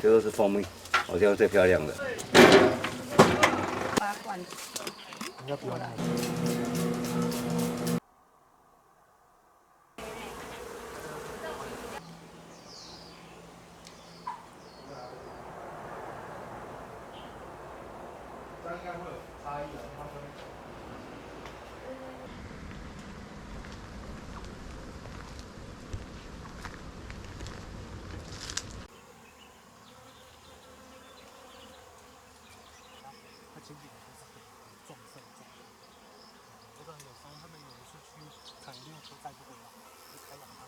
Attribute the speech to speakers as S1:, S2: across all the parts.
S1: 这个是蜂蜜，好像最漂亮的。
S2: 八罐。
S3: 应该不用买。这应该会有差异的，他们。它前几年就是很重盛这样，我可能有时候他们有一次去产业链车载不回来，就开两趟。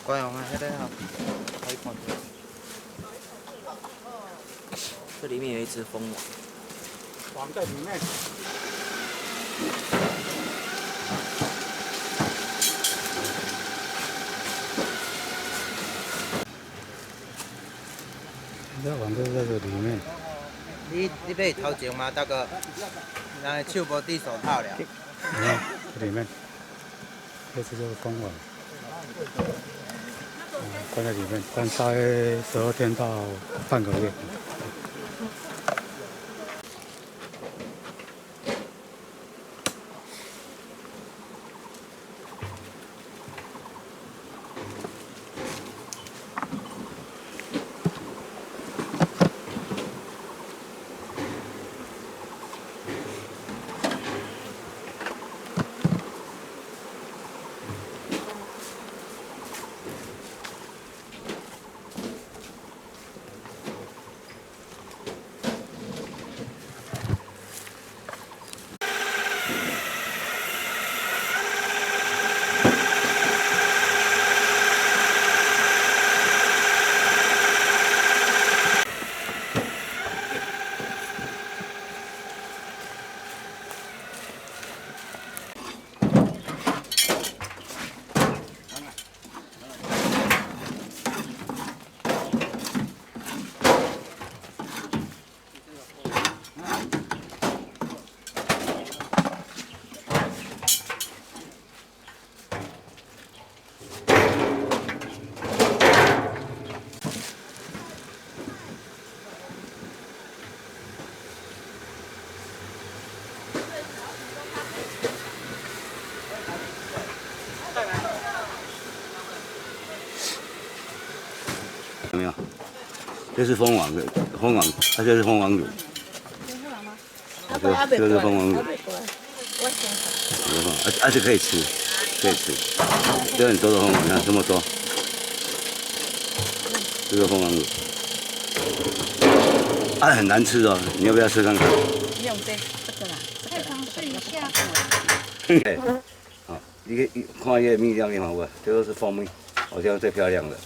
S4: 关阳啊，现在好，可以看。这里面有一只蜂王。
S3: 王在里面。这王就在这里面。
S4: 你要头前吗，大哥？那手无戴手套了。
S3: 你看这里面，这只就是蜂王。关在里面，关大概12天到半个月。
S1: 有没有？这是蜂王的蜂王，它就是蜂王乳。这是蜂王乳。而且可以吃，可以吃。有很多的蜂王，你看这么多。这个蜂王乳，很难吃哦，你要不要试看看？
S2: 用这个啦，再尝试一下。
S1: 好，你看一个蜜料面好不好？这个是蜂蜜，好像最漂亮的。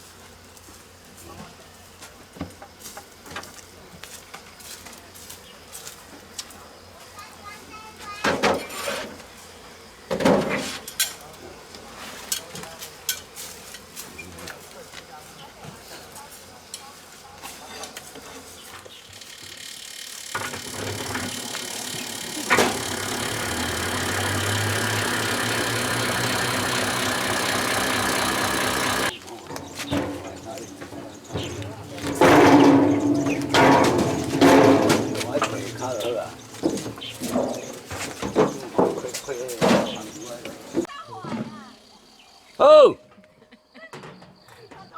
S1: 哦，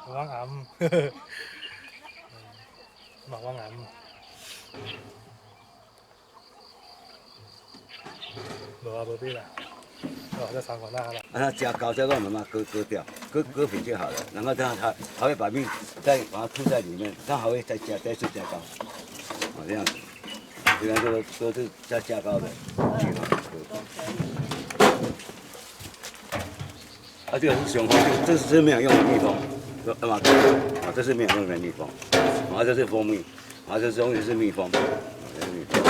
S3: 王岩，马王岩，无啊无必啦，哦，这3款那啦。
S1: 它加高这个慢慢割掉。割平就好了。然后它还会把蜜再把它铺在里面，它还会再次加高，这样子。虽然说都是加高的，啊，这个是雄蜂，这是没有用的蜜蜂，这是没有用的蜜蜂，这是蜂蜜，这东西是蜜蜂，这是蜜蜂。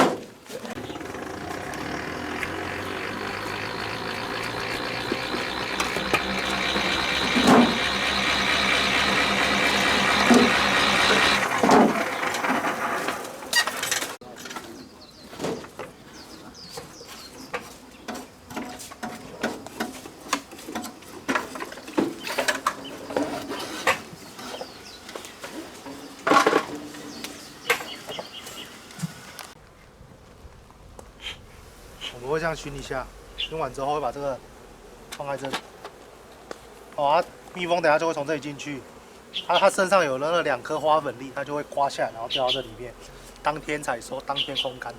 S3: 我们会这样熏一下，熏完之后会把这个放在这里。哦，蜜蜂等下就会从这里进去，它身上有那2颗花粉粒，它就会刮下来，然后掉到这里面，当天采收，当天烘干。